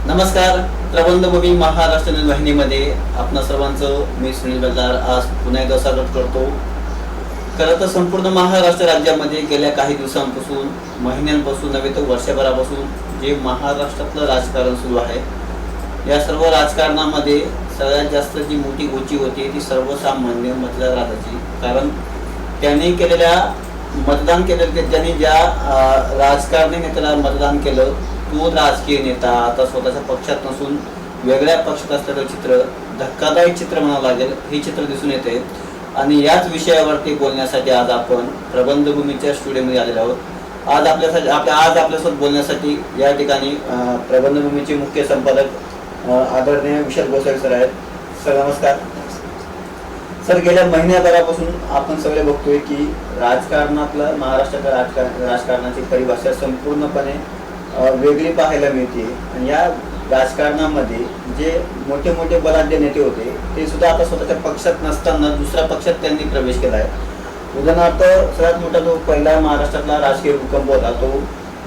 नमस्कार. प्रबंधभूमी महाराष्ट्र न्यूज वाहिनीमध्ये आपणा सर्वांचं मी सुनील बल्लार आज पुन्हा एकदा स्वागत करतो. खरं तर संपूर्ण महाराष्ट्र राज्यामध्ये गेल्या काही दिवसांपासून, महिन्यांपासून नव्हे तर वर्षभरापासून जे महाराष्ट्रातलं राजकारण सुरू आहे, या सर्व राजकारणामध्ये सगळ्यात जास्त जी मोठी गोची होती ती सर्वसामान्य मतदाराची. कारण त्यांनी केलेल्या मतदान केलेलं, त्यांनी ज्या राजकारणी नेत्याला मतदान केलं तो राजकीय नेता आता स्वतःच्या पक्षात नसून वेगळ्या पक्षात असलेलं चित्र, धक्कादायक चित्र म्हणावं लागेल, हे चित्र दिसून येते. आणि याच विषयावरती बोलण्यासाठी आज आपण प्रबंधभूमीच्या स्टुडिओमध्ये आलेलो आहोत. आज आपल्यासोबत बोलण्यासाठी या ठिकाणी प्रबंधभूमीचे मुख्य संपादक आदरणीय विशाल गोसावी सर आहेत. सर नमस्कार. सर, गेल्या महिन्याभरापासून आपण सगळे बघतोय की राजकारणातलं, महाराष्ट्राच्या राजकारणाची परिभाषा संपूर्णपणे वेगळी पाहायला मिळते. आणि या राजकारणामध्ये जे मोठे मोठे बलाढ्य नेते होते ते सुद्धा आता स्वतःच्या पक्षात नसताना दुसऱ्या पक्षात त्यांनी प्रवेश केला आहे. उदाहरणार्थ, सर्वात मोठा जो पहिला महाराष्ट्रातला राजकीय भूकंप होता तो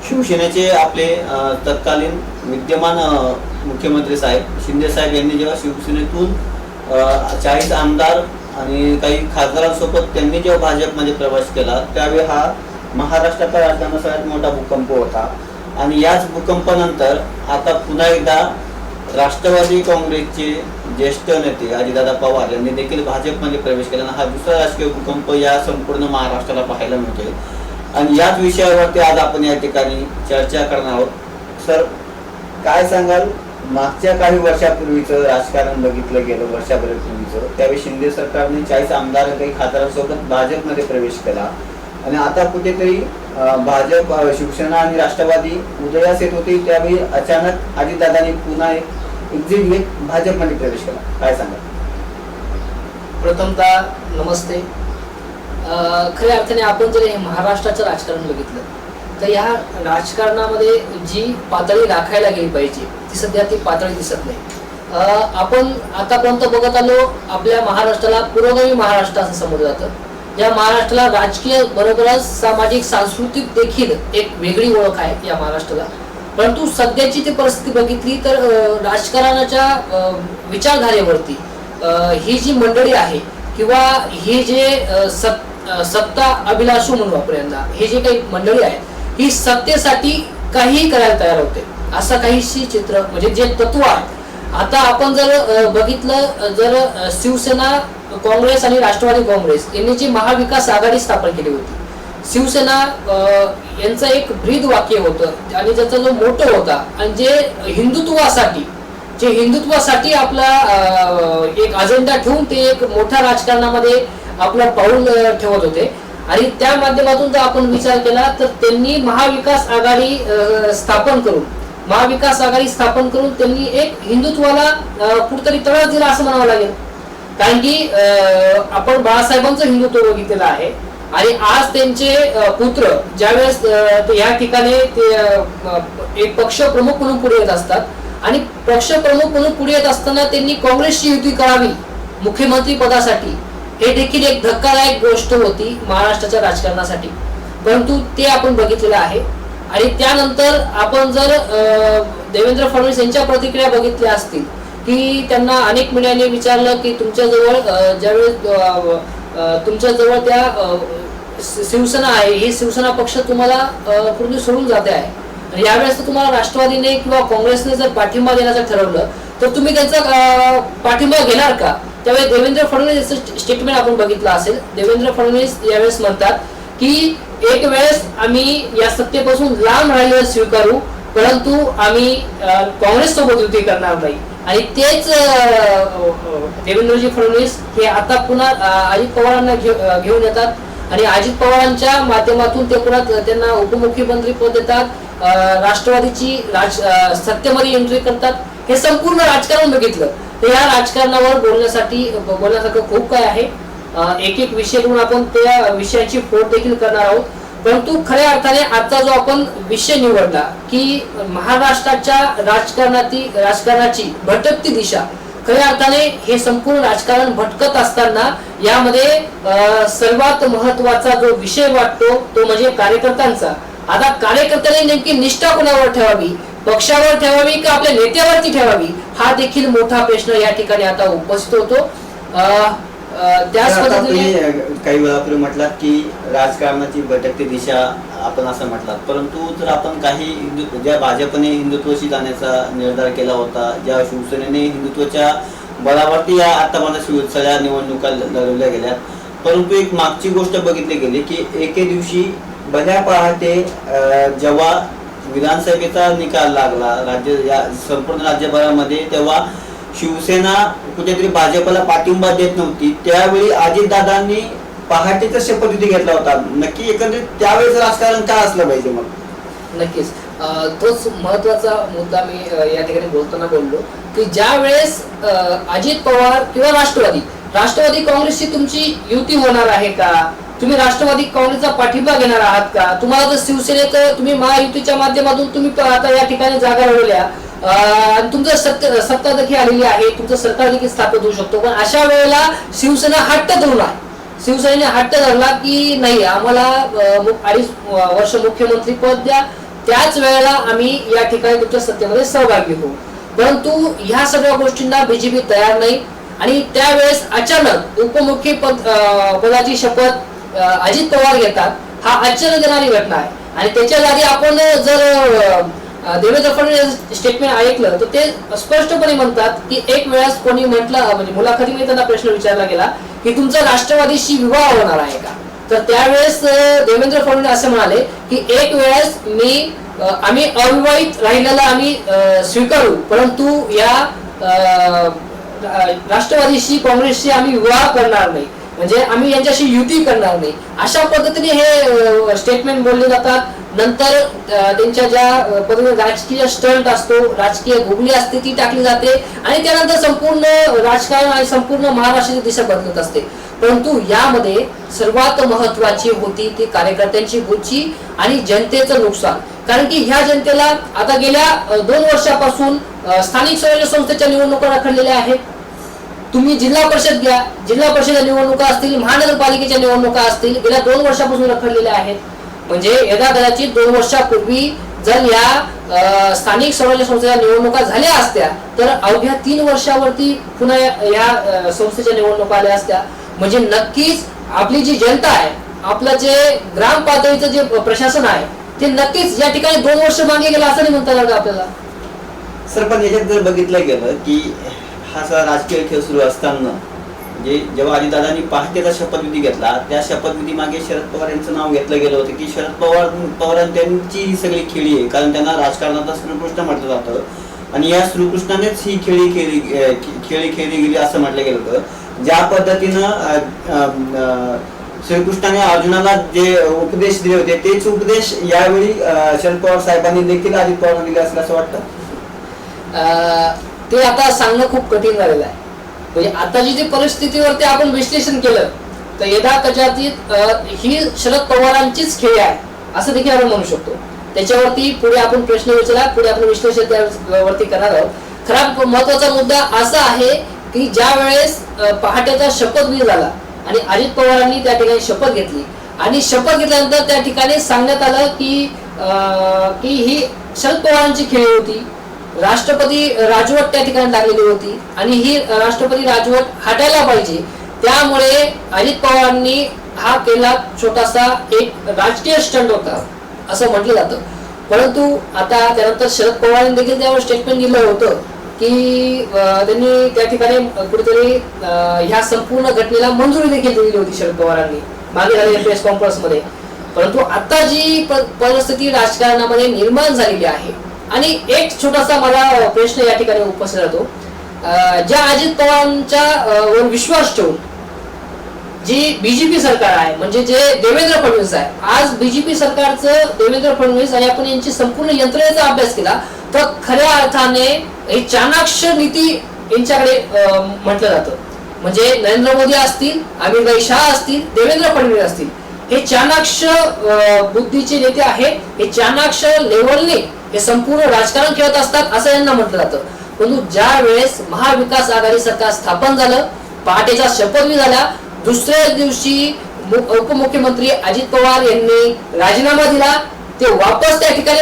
शिवसेनेचे आपले तत्कालीन विद्यमान मुख्यमंत्री साहेब शिंदे साहेब यांनी जेव्हा शिवसेनेतून 40 आमदार आणि काही खासदारांसोबत त्यांनी जेव्हा भाजपमध्ये प्रवेश केला त्यावेळी हा महाराष्ट्राच्या राजकारणाचा सगळ्यात मोठा भूकंप होता. आणि याच भूकंपानंतर आता पुन्हा एकदा राष्ट्रवादी काँग्रेसचे ज्येष्ठ नेते अजितदादा पवार यांनी देखील भाजपमध्ये प्रवेश केला. हा दुसरा राजकीय भूकंप या संपूर्ण महाराष्ट्राला पाहायला मिळतोय. आणि याच विषयावरती आज आपण या ठिकाणी चर्चा करणार आहोत. सर, काय सांगाल, मागच्या काही वर्षापूर्वीचं राजकारण बघितलं गेलं, वर्षाभरापूर्वीचं, त्यावेळी शिंदे सरकारने 40 आमदार काही खासदारांसोबत भाजपमध्ये प्रवेश केला. आणि आता कुठेतरी भाजप, शिवसेना आणि राष्ट्रवादी उदयास येत होती, त्यावेळी अचानक अजितदादांनी पुन्हा एक एक्झिट घेत भाजपमध्ये प्रवेश केला. काय सांगा? प्रथमतः नमस्ते. खऱ्या अर्थाने आपण जर हे महाराष्ट्राचं राजकारण बघितलं तर या राजकारणामध्ये जी पातळी राखायला गेली पाहिजे ती सध्या ती पातळी दिसत नाही. आपण आतापर्यंत बघत आलो, आपल्या महाराष्ट्राला पुरोगामी महाराष्ट्र असं समजलं जातं. या महाराष्ट्राला राजकीय बरोबरच सामाजिक सांस्कृतिक देखील एक वेगळी ओळख आहे या महाराष्ट्राला. परंतु सध्याची ती परिस्थिती बघितली तर राजकारणाच्या विचारधारेवरती ही जी मंडळी आहे किंवा ही जे सत्ता अभिलाषू म्हणू आपण यांना, हे जे काही मंडळी आहे ही सत्तेसाठी काहीही करायला तयार होते, असं काहीशी चित्र म्हणजे जे तत्व आहे. आता आपण जर बघितलं, जर शिवसेना काँग्रेस आणि राष्ट्रवादी काँग्रेस यांनी जी महाविकास आघाडी स्थापन केली होती, शिवसेना यांचं एक ब्रीद वाक्य होतं आणि ज्याचा जो मोठं होता आणि जे हिंदुत्वासाठी आपला एक अजेंडा ठेवून ते एक मोठ्या राजकारणामध्ये आपलं पाऊल ठेवत होते. आणि त्या माध्यमातून जर आपण विचार केला तर त्यांनी महाविकास आघाडी स्थापन करून त्यांनी एक हिंदुत्वाला कुठतरी तळ दिला असं म्हणावं लागेल. कारण की आपण बाळासाहेबांचं हिंदुत्व बघितलेलं आहे आणि आज त्यांचे पुत्र ज्यावेळेस या ठिकाणी ते एक पक्ष प्रमुख म्हणून पुढे येत असतात आणि पक्ष प्रमुख म्हणून पुढे येत असताना त्यांनी काँग्रेसची युती करावी मुख्यमंत्री पदासाठी, हे देखील एक धक्कादायक गोष्ट होती महाराष्ट्राच्या राजकारणासाठी. परंतु ते आपण बघितलेलं आहे. आणि त्यानंतर आपण जर देवेंद्र फडणवीस यांच्या प्रतिक्रिया बघितल्या असतील की त्यांना अनेक मीडियाने विचारलं की तुमच्याजवळ त्या शिवसेना आहे, ही शिवसेना पक्ष तुम्हाला पूर्ण सोडून जाते आहे आणि यावेळेस तुम्हाला राष्ट्रवादीने किंवा काँग्रेसने जर पाठिंबा देण्याचं ठरवलं तर तुम्ही त्यांचा पाठिंबा घेणार का? त्यावेळी देवेंद्र फडणवीस स्टेटमेंट आपण बघितलं असेल. देवेंद्र फडणवीस यावेळेस म्हणतात की एक वेळेस आम्ही या सत्तेपासून लांब राहिलेलं स्वीकारू, परंतु आम्ही काँग्रेस सोबत युती करणार नाही. आणि तेच देवेंद्रजी फडणवीस हे आता पुन्हा अजित पवारांना घेऊन येतात आणि अजित पवारांच्या माध्यमातून ते पुन्हा त्यांना उपमुख्यमंत्री पद देतात, राष्ट्रवादीची सत्तेमध्ये एंट्री करतात. हे संपूर्ण राजकारण बघितलं तर या राजकारणावर बोलण्यासारखं खूप काय आहे. एक एक विषय घेऊन आपण त्या विषयाची फोड देखील करणार आहोत. परंतु खऱ्या अर्थाने आजचा जो आपण विषय निवडला की महाराष्ट्राच्या राजकारणाची भटकती दिशा, खऱ्या अर्थाने हे संपूर्ण राजकारण भटकत असताना यामध्ये सर्वात महत्वाचा जो विषय वाटतो तो म्हणजे कार्यकर्त्यांचा. आता कार्यकर्त्यांनी नेमकी निष्ठा कोणावर ठेवावी, पक्षावर ठेवावी का आपल्या नेत्यावरती ठेवावी, हा देखील मोठा प्रश्न या ठिकाणी आता उपस्थित होतो. त्याच आता पद्धतीने तुम्ही काही वेळापूर्वी म्हटलात की राजकारणाची भटकती दिशा आपण असं म्हटलात, परंतु जर आपण काही ज्या भाजपने हिंदुत्वाशी जाण्याचा निर्धार केला होता, ज्या शिवसेनेने हिंदुत्वाच्या बळावरती या आतापर्यंत सगळ्या निवडणुका लढवल्या गेल्या, परंतु एक मागची गोष्ट बघितली गेली की एके दिवशी भल्या पहाटे जेव्हा विधानसभेचा निकाल लागला या संपूर्ण राज्यभरामध्ये, तेव्हा शिवसेना कुठेतरी भाजपला पाठिंबा देत नव्हती. त्यावेळी अजितदादांनी पहाटेचा शपथविधी घेतला होता. नक्की एकंदरीत त्यावेळेस राजकारण काय असलं पाहिजे? मग नक्कीच तोच महत्वाचा मुद्दा मी या ठिकाणी बोलताना बोललो की ज्या वेळेस अजित पवार किंवा राष्ट्रवादी काँग्रेसची तुमची युती होणार आहे का, तुम्ही राष्ट्रवादी काँग्रेसचा पाठिंबा घेणार आहात का, तुम्हाला जर शिवसेनेत तुम्ही महायुतीच्या माध्यमातून तुम्ही आता या ठिकाणी जागा लढवल्या आणि तुमचं सत्ता देखील आलेली आहे, तुमचं सरकार देखील स्थापित होऊ शकतो, पण अशा वेळेला शिवसेना हट्ट धरला. शिवसेनेने हट्ट धरला की नाही, आम्हाला 2.5 वर्ष मुख्यमंत्री पद द्या, त्याच वेळेला आम्ही या ठिकाणी तुमच्या सत्तेमध्ये सहभागी होऊ. परंतु ह्या सगळ्या गोष्टींना बीजेपी तयार नाही आणि त्यावेळेस अचानक उपमुख्य पदाची शपथ अजित पवार घेतात. हा आश्चर्य देणारी घटना आहे. आणि त्याच्या जागी आपण जर देवेंद्र फडणवीस स्टेटमेंट ऐकलं तर ते स्पष्टपणे म्हणतात की एक वेळेस कोणी म्हटलं, म्हणजे मुलाखतीमध्ये त्यांना प्रश्न विचारला गेला की तुमचा राष्ट्रवादीशी विवाह होणार आहे का, तर त्यावेळेस देवेंद्र फडणवीस असे म्हणाले की एक वेळेस आम्ही अविवाहित राहिलेला आम्ही स्वीकारू, परंतु या राष्ट्रवादीशी काँग्रेसशी आम्ही विवाह करणार नाही, म्हणजे आम्ही यांच्याशी युती करणार नाही. अशा पद्धतीने हे स्टेटमेंट बोलले जातात. नंतर त्यांच्या ज्या पद्धतीने राजकीय स्टंट असतो, राजकीय गुगली असते ती टाकली जाते आणि त्यानंतर संपूर्ण राजकारण आणि संपूर्ण महाराष्ट्राची दिशा बदलत असते. परंतु यामध्ये सर्वात महत्वाची होती ती कार्यकर्त्यांची बुद्धी आणि जनतेचं नुकसान. कारण की ह्या जनतेला आता गेल्या 2 वर्षापासून स्थानिक स्वराज्य संस्थेच्या निवडणुका रखडलेल्या आहेत. तुम्ही जिल्हा परिषद घ्या, जिल्हा परिषद निवडणुका असतील, महानगरपालिकेच्या निवडणुका असतील, गेल्या 2 वर्षापासून रखडलेल्या आहेत. म्हणजे यदा कदाचित 2 वर्षापूर्वी जर या स्थानिक स्वराज्य संस्थेच्या निवडणुका झाल्या असत्या तर अवघ्या 3 वर्षावरती पुन्हा या संस्थेच्या निवडणुका आल्या असत्या. म्हणजे नक्कीच आपली जी जनता आहे, आपलं जे ग्राम पातळीचं जे प्रशासन आहे ते नक्कीच या ठिकाणी 2 वर्ष मागे गेलं असं नाही म्हणता येणार आपल्याला. सर, पण याच्यात जर बघितलं गेलं की हा सगळा राजकीय खेळ सुरू असताना म्हणजे जेव्हा अजितदादांनी पहाटेचा शपथविधी घेतला, त्या शपथविधी मागे शरद पवार यांचं नाव घेतलं गेलं होतं की शरद पवार त्यांची ही सगळी खेळी आहे, कारण त्यांना राजकारणाचा श्रीकृष्ण म्हटलं जातं आणि या श्रीकृष्णानेच ही खेळी खेळली गेली असं म्हटलं गेलं होतं. ज्या पद्धतीनं श्रीकृष्णाने अर्जुनाला जे उपदेश दिले होते तेच उपदेश यावेळी शरद पवार साहेबांनी देखील अजित पवारांना दिले असं वाटतं. ते आता सांगणं खूप कठीण झालेलं आहे. म्हणजे आताची जी परिस्थितीवरती आपण विश्लेषण केलं तर यदा कदाचित ही शरद पवारांचीच खेळ आहे असं देखील आपण म्हणू शकतो. त्याच्यावरती पुढे आपण प्रश्न विचारला, पुढे आपण विश्लेषण त्यावरती करणार आहोत. खरा महत्वाचा मुद्दा असा आहे की ज्या वेळेस पहाटेचा शपथविधी झाला आणि अजित पवारांनी त्या ठिकाणी शपथ घेतली आणि शपथ घेतल्यानंतर त्या ठिकाणी सांगण्यात आलं की ही शरद पवारांची खेळी होती, राष्ट्रपती राजवट त्या ठिकाणी लागलेली होती आणि ही राष्ट्रपती राजवट हटायला पाहिजे. त्यामुळे अजित पवारांनी हा केला छोटासा एक राजकीय स्टंट होता असं म्हटलं जातं. परंतु आता त्यानंतर शरद पवारांनी देखील त्यावर स्टेटमेंट दिलं होतं की त्यांनी त्या ठिकाणी कुठेतरी ह्या संपूर्ण घटनेला मंजुरी देखील दिली होती शरद पवारांनी मागे झालेल्या प्रेस कॉन्फरन्स मध्ये. परंतु आता जी परिस्थिती राजकारणामध्ये निर्माण झालेली आहे आणि एक छोटासा मला प्रश्न या ठिकाणी उपस्थित राहतो, ज्या अजित पवारांच्या वर विश्वास ठेवून जी बीजेपी सरकार आहे, म्हणजे जे देवेंद्र फडणवीस आहे, आज बीजेपी सरकारचं देवेंद्र फडणवीस आणि आपण यांची संपूर्ण यंत्रणेचा अभ्यास केला तर खऱ्या अर्थाने ही चाणाक्ष नीती यांच्याकडे म्हटलं जातं. म्हणजे नरेंद्र मोदी असतील, अमित भाई शाह असतील, देवेंद्र फडणवीस असतील, हे चाणाक्ष बुद्धीचे नेते आहेत. हे चाणाक्ष लेवलने हे संपूर्ण राजकारण खेळत असतात असं यांना म्हटलं जातं. परंतु ज्या वेळेस महाविकास आघाडी सरकार स्थापन झालं, पहाटेचा शपथविधी झाला, दुसऱ्या दिवशी उपमुख्यमंत्री अजित पवार यांनी राजीनामा दिला. ते वापस त्या ठिकाणी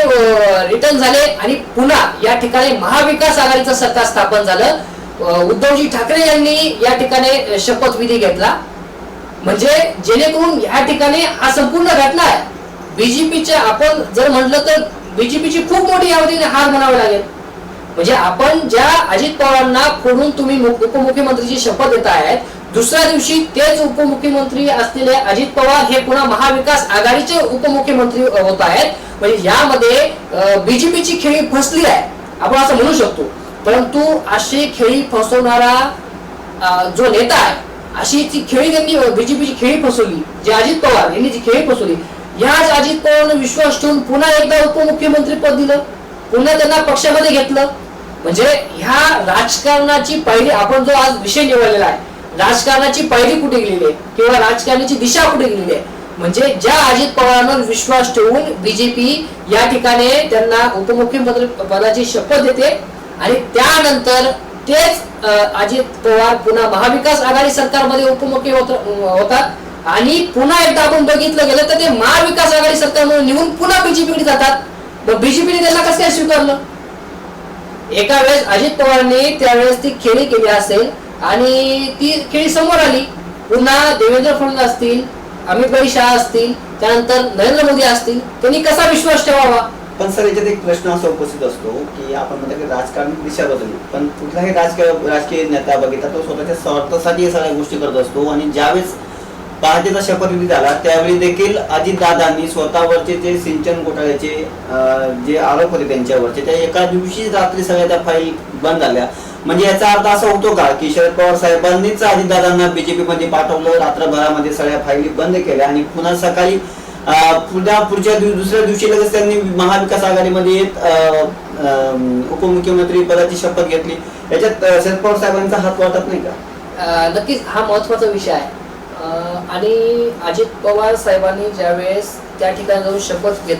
रिटर्न झाले आणि पुन्हा या ठिकाणी महाविकास आघाडीचं सरकार स्थापन झालं. उद्धवजी ठाकरे यांनी या ठिकाणी शपथविधी घेतला. म्हणजे जेणेकरून या ठिकाणी हा संपूर्ण घटना आहे. बीजेपीच्या आपण जर म्हटलं तर बीजेपीची खूप मोठी यामध्ये हार म्हणावी लागेल. म्हणजे आपण ज्या अजित पवारांना फोडून तुम्ही उपमुख्यमंत्रीची शपथ देत आहेत, दुसऱ्या दिवशी तेच उपमुख्यमंत्री असलेले अजित पवार हे पुन्हा महाविकास आघाडीचे उपमुख्यमंत्री होत आहेत. म्हणजे यामध्ये बीजेपीची खेळी फसली आहे आपण असं म्हणू शकतो. परंतु अशी खेळी फसवणारा जो नेता आहे, अशी ती खेळी त्यांनी बीजेपीची खेळी फसवली, जे अजित पवार यांनी जी खेळी फसवली, याच अजित पवारांना विश्वास ठेवून पुन्हा एकदा उपमुख्यमंत्री पद दिलं, पुन्हा त्यांना पक्षामध्ये घेतलं. म्हणजे ह्या राजकारणाची पायरी, आपण जो आज विषय निवडलेला आहे, राजकारणाची पायरी कुठे गेलेली आहे किंवा राजकारणाची दिशा कुठे गेलेली आहे. म्हणजे ज्या अजित पवारांवर विश्वास ठेवून बीजेपी या ठिकाणी त्यांना उपमुख्यमंत्री पदाची शपथ देते आणि त्यानंतर तेच अजित पवार पुन्हा महाविकास आघाडी सरकारमध्ये उपमुख्यमंत्री होतात आणि पुन्हा एकदा आपण बघितलं गेलं तर ते महाविकास आघाडी सरकारमध्ये निवडून पुन्हा बीजेपीकडे जातात. मग बीजेपीने त्यांना कसं काय स्वीकारलं? एका वेळेस अजित पवारांनी त्यावेळेस ती खेळी केली असेल आणि ती खेळी समोर आली. पुन्हा देवेंद्र फडणवीस असतील, अमित भाई शाह असतील, त्यानंतर नरेंद्र मोदी असतील, त्यांनी कसा विश्वास ठेवावा? पण सर याच्यात एक प्रश्न असा उपस्थित असतो की आपण म्हणतो की राजकारण दिशा बदलली, पण कुठलाही राजकीय नेता बघितला तो स्वतःच्या स्वार्थासाठी या सगळ्या गोष्टी करत असतो. आणि ज्यावेळेस पहाटेचा शपथविधी झाला त्यावेळी देखील अजितदादांनी स्वतःवरचे जे सिंचन घोटाळ्याचे जे आरोप होते त्यांच्यावरचे, त्या एका दिवशी रात्री सगळ्या त्या फाईल बंद झाल्या. म्हणजे याचा अर्थ असा होतो का की शरद पवार साहेबांनीच अजितदादांना बीजेपी मध्ये पाठवलं, रात्रभरामध्ये सगळ्या फाईली बंद केल्या आणि पुन्हा सकाळी पुढच्या दुसऱ्या दिवशी लगेच त्यांनी महाविकास आघाडीमध्ये उपमुख्यमंत्री पदाची शपथ घेतली. याच्यात शरद पवार साहेबांचा हात वाटत नाही का? नक्कीच हा महत्वाचा विषय आहे. आणि अजित पवार साहेबांनी ज्यावेळेस त्या ठिकाणी जाऊन शपथविधी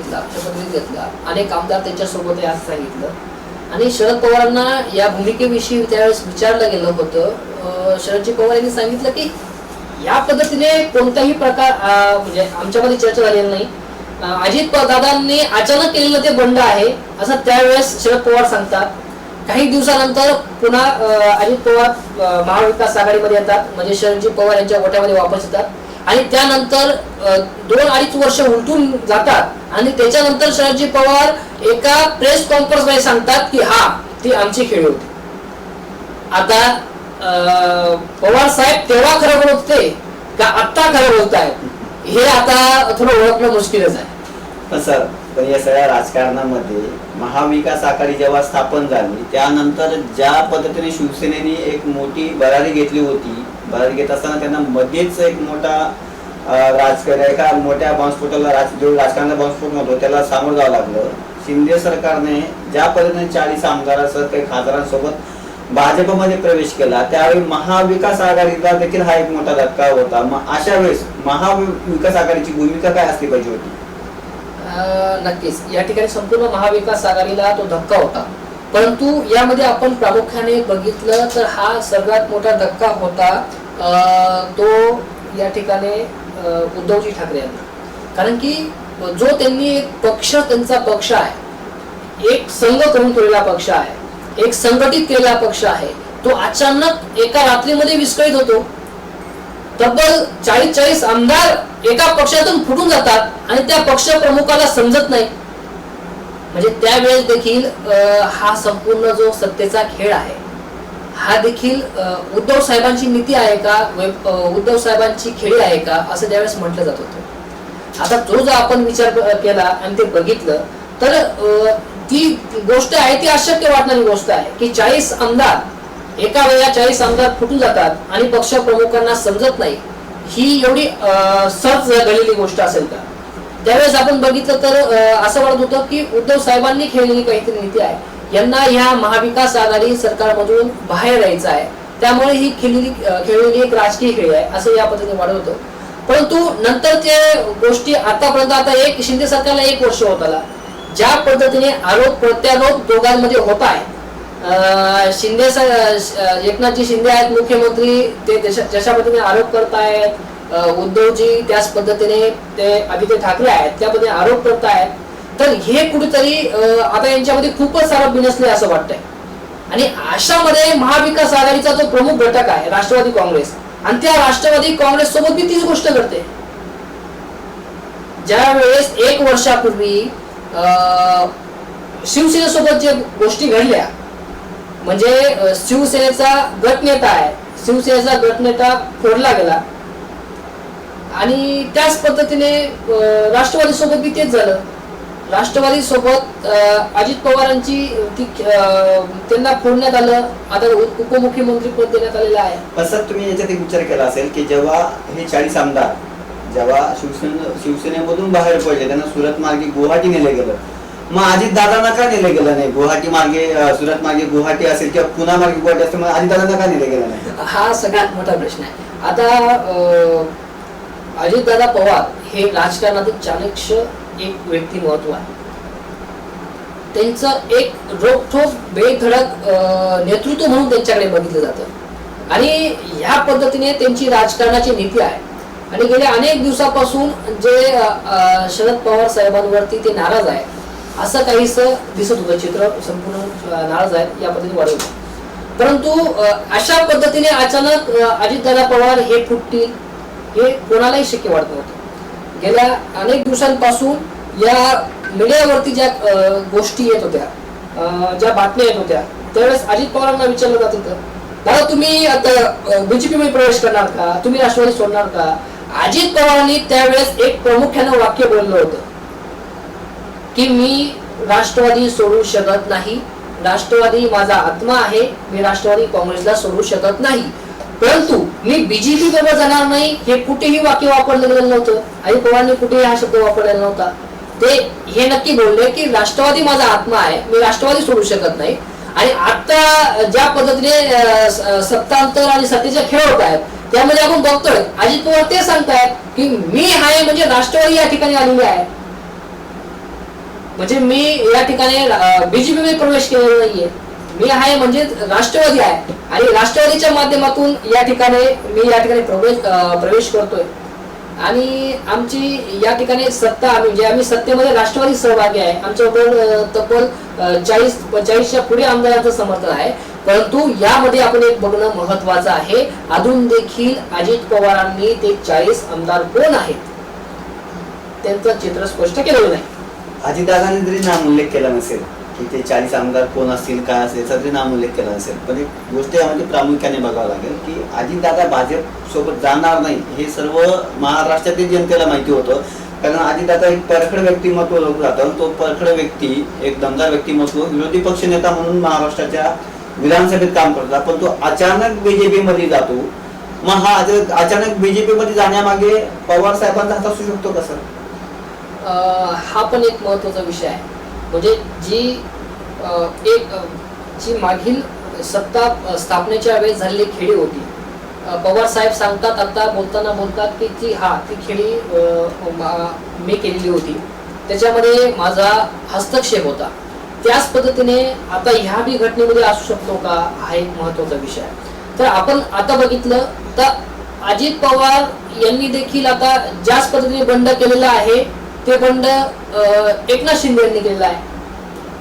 घेतला, अनेक आमदार त्यांच्या सोबत आज सांगितलं आणि शरद पवारांना या भूमिकेविषयी त्यावेळेस विचारलं गेलं होतं. शरदजी पवार यांनी सांगितलं की या पद्धतीने कोणताही प्रकार म्हणजे आमच्यामध्ये चर्चा झालेली नाही. अजित दादांनी अचानक केलेलं ते बंड आहे असं त्यावेळेस शरद पवार सांगतात. काही दिवसानंतर पुन्हा अजित पवार महाविकास आघाडीमध्ये येतात, म्हणजे शरदजी पवार यांच्या गोठ्यामध्ये वापस येतात आणि त्यानंतर 2-2.5 वर्ष उलटून जातात आणि त्याच्यानंतर शरदजी पवार एका प्रेस कॉन्फरन्स मध्ये सांगतात की हा ती आमची खेळी होती. आता पवार साहेब तेव्हा खरं बोलत होते का आता खरं बोलत आहेत हे आता थोडं ओळखणं मुश्किलच आहे. सर पण या सगळ्या राजकारणामध्ये महाविकास आघाडी जेव्हा स्थापन झाली त्यानंतर ज्या पद्धतीने शिवसेनेने एक मोठी भरारी घेतली होती, भरारी घेत असताना त्यांना मध्येच एक मोठा राजकारण एका मोठ्या बॉम्बस्फोटाला राजकारणाचा बॉम्बस्फोट होतो त्याला सामोरं जावं लागलं. शिंदे सरकारने ज्या पद्धतीने 40 आमदारांसह काही खासदारांसोबत भाजपमध्ये प्रवेश केला त्यावेळी महाविकास आघाडीला देखील हा एक मोठा धक्का होता. मग अशा वेळेस महाविकास आघाडीची भूमिका काय असली पाहिजे होती? नक्कीच या ठिकाणी संपूर्ण महाविकास आघाडीला तो धक्का होता. परंतु यामध्ये आपण प्रामुख्याने बघितलं तर हा सर्वात मोठा धक्का होता तो या ठिकाणी उद्धवजी ठाकरे यांना. कारण की जो त्यांनी एक पक्ष, त्यांचा पक्ष आहे, एक संघ करून ठेवलेला पक्ष आहे, एक संघटित केलेला पक्ष आहे, तो अचानक एका रात्रीमध्ये विस्कळीत होतो. तब्बल 40 आमदार एका पक्षातून फुटून जातात आणि त्या पक्ष प्रमुखाला समजत नाही. म्हणजे त्यावेळेस देखील हा संपूर्ण जो सत्तेचा खेळ आहे हा देखील उद्धव साहेबांची नीती आहे का, उद्धव साहेबांची खेळी आहे का असं त्यावेळेस म्हटलं जात होतं. आता जो आपण विचार केला आणि ते बघितलं तर ती गोष्ट आहे ती अशक्य वाटणारी गोष्ट आहे की 40 आमदार एका वेळेला 40 आमदार फुटून जातात आणि पक्ष प्रमुखांना समजत नाही. ही एवढी सहज घडलेली गोष्ट असेल का? त्यावेळेस आपण बघितलं तर असं वाटत होतं की उद्धव साहेबांनी खेळलेली काहीतरी नीती आहे, यांना ह्या महाविकास आघाडी सरकारमधून बाहेर यायचं आहे, त्यामुळे ही खेळलेली एक राजकीय खेळी आहे असं या पद्धतीने वाटत होतं. परंतु नंतर ते गोष्टी आतापर्यंत आता एक शिंदे सरकारला 1 वर्ष होत आला, ज्या पद्धतीने आरोप प्रत्यारोप दोघांमध्ये होत आहे. शिंदे एकनाथजी शिंदे आहेत मुख्यमंत्री, ते जशा पद्धतीने आरोप करतायत, उद्धवजी त्याच पद्धतीने ते आदित्य ठाकरे आहेत त्या पद्धतीने आरोप करतायत. तर हे कुठेतरी आता यांच्यामध्ये खूपच सारं बिनसले असं वाटतंय. आणि अशामध्ये महाविकास आघाडीचा जो प्रमुख घटक आहे राष्ट्रवादी काँग्रेस, आणि त्या राष्ट्रवादी काँग्रेस सोबत मी तीच गोष्ट करते. ज्या वेळेस 1 वर्षापूर्वी शिवसेनेसोबत जे गोष्टी घडल्या, म्हणजे शिवसेनेचा गटनेता आहे, शिवसेनेचा गटनेता फोडला गेला, आणि त्याच पद्धतीने राष्ट्रवादी सोबत बी तेच झालं. राष्ट्रवादी सोबत अजित पवारांची त्यांना फोडण्यात आलं, आता उपमुख्यमंत्री पद देण्यात आलेलं आहे. असं तुम्ही याच्यात एक विचार केला असेल की जेव्हा हे 40 आमदार जेव्हा शिवसेनेमधून बाहेर पडले, त्यांना सुरत मार्गे गुवाहाटी नेले गेलं, मग अजित दादांना का नेले गेलं नाही? गुवाहाटी मार्गे सुरत मार्गे गुवाहाटी असेल किंवा पुणे मार्गे गुवाहाटी असेल, मग अजित दादांना का नेले गेलं नाही? हा सगळ्यात मोठा प्रश्न आहे. आता अजितदादा पवार हे राजकारणातील चाणक्य एक व्यक्तिमत्व आहे. त्यांचं एक रोखठोक बेधडक नेतृत्व म्हणून त्यांच्याकडे बघितलं जातं, आणि ह्या पद्धतीने त्यांची राजकारणाची नीती आहे. आणि गेल्या अनेक दिवसापासून जे शरद पवार साहेबांवरती ते नाराज आहे असं काहीच दिसत होतं. चित्र संपूर्ण नाराज आहेत या पद्धतीने वाढवलं. परंतु अशा पद्धतीने अचानक अजितदादा पवार हे फुटतील हे कोणालाही शक्य वाटत नव्हतं. गेल्या अनेक दिवसांपासून या मीडियावरती ज्या गोष्टी येत होत्या, ज्या बातम्या येत होत्या, त्यावेळेस अजित पवारांना विचारलं जात होतं, दादा तुम्ही आता बीजेपी मध्ये प्रवेश करणार का, तुम्ही राष्ट्रवादी सोडणार का? अजित पवारांनी त्यावेळेस एक प्रामुख्यानं वाक्य बोललं होतं की मी राष्ट्रवादी सोडू शकत नाही, राष्ट्रवादी माझा आत्मा आहे, मी राष्ट्रवादी काँग्रेसला सोडू शकत नाही, परंतु मी बीजेपी बरोबर जाणार नाही. हे कुठेही वाक्य वापरलं गेलेलं नव्हतं. अजित पवारांनी कुठेही हा शब्द वापरलेला नव्हता. ते हे नक्की बोलले की राष्ट्रवादी माझा आत्मा आहे, मी राष्ट्रवादी सोडू शकत नाही. आणि आता ज्या पद्धतीने सत्तांतर आणि सत्तेचे खेळ होत आहेत त्यामध्ये आपण बघतोय अजित पवार ते सांगतायत की मी आहे म्हणजे राष्ट्रवादी या ठिकाणी आलेली आहे, म्हणजे मी या ठिकाणी बीजेपी मध्ये प्रवेश केलेला नाहीये, मी आहे म्हणजे राष्ट्रवादी आहे, आणि राष्ट्रवादीच्या माध्यमातून या ठिकाणी मी या ठिकाणी प्रवेश करतोय, आणि आमची या ठिकाणी सत्ता म्हणजे आम्ही सत्तेमध्ये राष्ट्रवादी सहभागी आहे. आमच्याबरोबर तब्बल 40-45च्या पुढे आमदारांचं समर्थन आहे. परंतु यामध्ये आपण एक बघणं महत्वाचं आहे, अजून देखील अजित पवारांनी ते 40 आमदार कोण आहेत त्यांचं चित्र स्पष्ट केलेलं नाही. अजितदादांनी जरी नाम उल्लेख केला नसेल की ते 40 आमदार कोण असतील काय असेल याचा जरी नाम उल्लेख केला नसेल, पण एक गोष्ट यामध्ये प्रामुख्याने बघावं लागेल की अजितदादा भाजप सोबत जाणार नाही हे सर्व महाराष्ट्रातील जनतेला माहिती होतं. कारण अजितदादा एक परखड व्यक्तिमत्व लोक जातं, तो परखड व्यक्ती एक दमदार व्यक्तिमत्व विरोधी पक्ष नेता म्हणून महाराष्ट्राच्या विधानसभेत काम करतात, पण तो अचानक बीजेपी मध्ये जातो. मग हा अचानक बीजेपी मध्ये जाण्यामागे पवार साहेबांचा हात असू शकतो का सर? हा पण एक महत्वाचा विषय आहे. म्हणजे जी मागील सत्ता स्थापनेच्या वेळेस झालेली खेळी होती, पवार साहेब सांगतात आता बोलतात की ती खेळी मी केलेली होती, त्याच्यामध्ये माझा हस्तक्षेप होता. त्याच पद्धतीने आता ह्या बी घटनेमध्ये असू शकतो का, हा एक महत्वाचा विषय आहे. तर आपण आता बघितलं तर अजित पवार यांनी देखील आता ज्याच पद्धतीने बंड केलेलं आहे ते बंड एकनाथ शिंदे यांनी केलेलं आहे,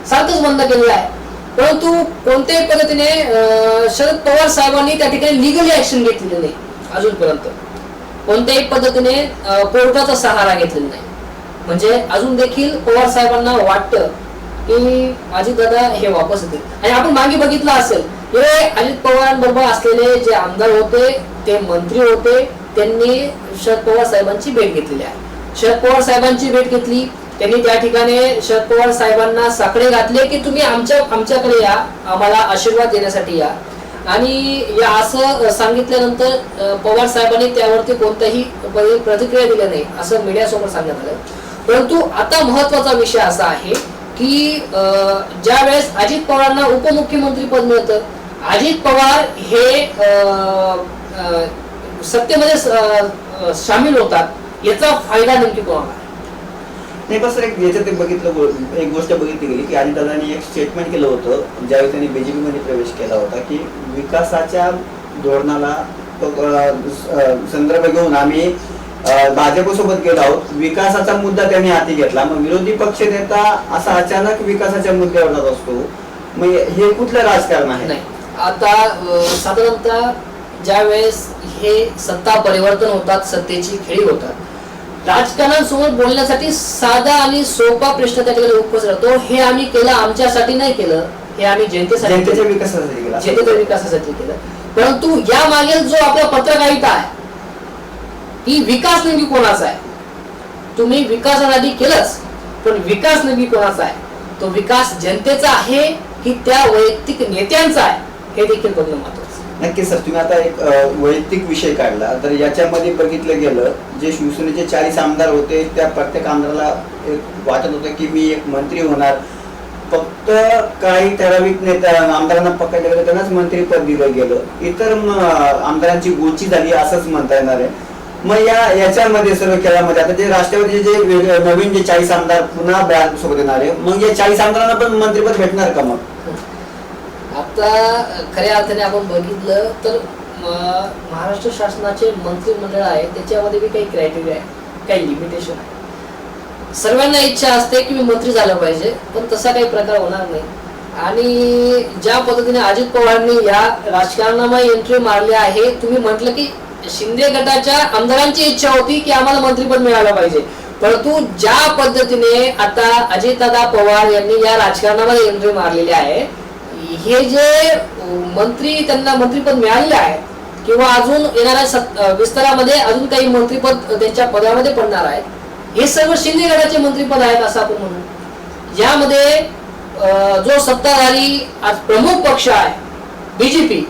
सारखंच बंद केलेलं आहे. परंतु कोणत्याही पद्धतीने शरद पवार साहेबांनी त्या ठिकाणी लिगली ऍक्शन घेतलेली नाही. अजूनपर्यंत कोणत्याही पद्धतीने कोर्टाचा सहारा घेतलेला नाही. म्हणजे अजून देखील पवार साहेबांना वाटतं की अजितदादा हे वापस येतील. आणि आपण मागे बघितलं असेल हे अजित पवारांबरोबर असलेले जे आमदार होते, ते मंत्री होते, त्यांनी शरद पवार साहेबांची भेट घेतलेली आहे. शरद पवार साहेबांची भेट घेतली, त्यांनी त्या ठिकाणी शरद पवार साहेबांना साकडे घातले की तुम्ही आमच्याकडे या, आम्हाला आशीर्वाद देण्यासाठी या. आणि या असं सांगितल्यानंतर पवार साहेबांनी त्यावरती कोणताही प्रतिक्रिया दिली नाही असं मीडियासमोर सांगण्यात आलं. परंतु आता महत्वाचा विषय असा आहे की ज्या वेळेस अजित पवारांना उपमुख्यमंत्री पद मिळतं, अजित पवार हे सत्तेमध्ये सामील होतात, याचा फायदा नेमकी कोणाला? नाही बस एक याच्यात बघितलं, एक गोष्ट बघितली गेली की अजितदादांनी एक स्टेटमेंट केलं होतं ज्यावेळी त्यांनी बीजेपी मध्ये प्रवेश केला होता की विकासाच्या धोरणाला संदर्भ घेऊन आम्ही भाजपसोबत गेलो आहोत, विकासाचा मुद्दा त्यांनी हाती घेतला. मग विरोधी पक्ष नेता असा अचानक विकासाच्या मुद्द्यावर जात असतो, मग हे कुठलं राजकारण आहे? नाही, आता साधारणतः ज्या वेळेस हे सत्ता परिवर्तन होतात, सत्तेची खेळी होतात, राजकारणासमोर बोलण्यासाठी साधा आणि सोपा प्रश्न त्या ठिकाणी उपस्थित राहतो. हे आम्ही केलं, आमच्यासाठी नाही केलं, हे आम्ही जनतेच्या विकासासाठी केलं, जनतेच्या विकासासाठी केलं. परंतु या मागील जो आपला पत्रकारिता आहे, की विकास नेमकी कोणाचा आहे? तुम्ही विकासासाठी केलंच, पण विकास नेमकी कोणाचा आहे? तो विकास जनतेचा आहे की त्या वैयक्तिक नेत्यांचा आहे, हे देखील बघणं महत्वाचं. नक्की सर, तुम्ही आता एक वैयक्तिक विषय काढला, तर याच्यामध्ये बघितलं गेलं, जे शिवसेनेचे 40 आमदार होते, त्या प्रत्येक आमदाराला एक वाटत होतं की मी एक मंत्री होणार. फक्त काही ठराविक नेत्या आमदारांना पकडलं गेलं, त्यांनाच मंत्रीपद दिलं गेलं, इतर आमदारांची गोची झाली असंच म्हणता येणार आहे. मग याच्यामध्ये सर्व खेळामध्ये आता जे राष्ट्रवादीचे जे नवीन जे 40 आमदार पुन्हा सोबत येणार आहे, मग या 40 आमदारांना पण मंत्रीपद भेटणार का? मग आता खऱ्या अर्थाने आपण बघितलं तर महाराष्ट्र शासनाचे मंत्रिमंडळ आहे, त्याच्यामध्ये बी काही क्रायटेरिया आहे, काही लिमिटेशन आहे. सर्वांना इच्छा असते की मी मंत्री झालं पाहिजे, पण तसा काही प्रकार होणार नाही. आणि ज्या पद्धतीने अजित पवारांनी या राजकारणामध्ये एंट्री मारली आहे, तुम्ही म्हटलं की शिंदे गटाच्या आमदारांची इच्छा होती की आम्हाला मंत्रिपद मिळालं पाहिजे, परंतु ज्या पद्धतीने आता अजितदादा पवार यांनी या राजकारणामध्ये एंट्री मारलेली आहे, हे जे मंत्री त्यांना मंत्रिपद मिळालेले आहे किंवा अजून येणाऱ्या विस्तारामध्ये अजून काही मंत्रिपद त्यांच्या पदामध्ये पडणार आहेत, हे सर्व शिंदे गटाचे मंत्रिपद आहेत असं आपण म्हणू. यामध्ये जो सत्ताधारी आज प्रमुख पक्ष आहे बीजेपी,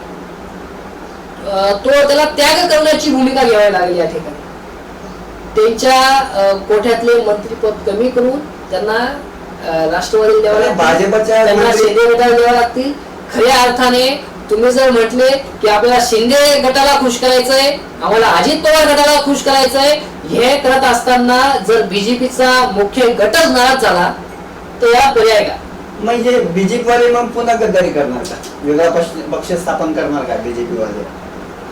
तो त्याला त्याग करण्याची भूमिका घ्यावी लागली या ठिकाणी. त्यांच्या कोठ्यातले मंत्रिपद कमी करून त्यांना राष्ट्रवादी द्यावं लागतील, त्यांना शिंदे गटाला द्यावं लागतील. खऱ्या अर्थाने तुम्ही जर म्हटले की आपल्याला शिंदे गटाला खुश करायचंय, आम्हाला अजित पवार गटाला खुश करायचंय, हे करत असताना जर बीजेपीचा मुख्य गटच नाराज झाला तर याला पर्याय का? म्हणजे बीजेपी वाले मग पुन्हा गद्दारी करणार का? वेगळा पक्ष स्थापन करणार का बीजेपी वाले?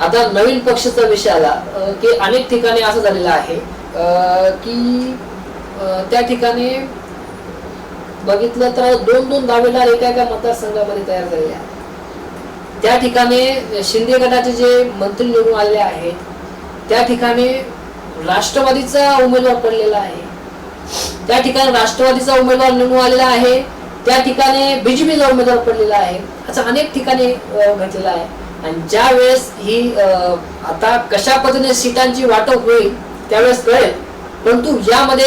आता नवीन पक्षाचा विषय आला की अनेक ठिकाणी असं झालेलं आहे की त्या ठिकाणी बघितलं तर 2-2 दावेदार एका मतदारसंघामध्ये तयार झालेले आहेत. त्या ठिकाणी शिंदे गटाचे जे मंत्री निवडून आलेले आहेत, त्या ठिकाणी राष्ट्रवादीचा उमेदवार पडलेला आहे, त्या ठिकाणी राष्ट्रवादीचा उमेदवार निवडून आलेला आहे, त्या ठिकाणी बीजेपीचा उमेदवार पडलेला आहे, असं अनेक ठिकाणी घडलेलं आहे. आणि ज्या वेळेस ही आता कशा पद्धतीने सीटांची वाटप होईल त्यावेळेस कळेल. परंतु यामध्ये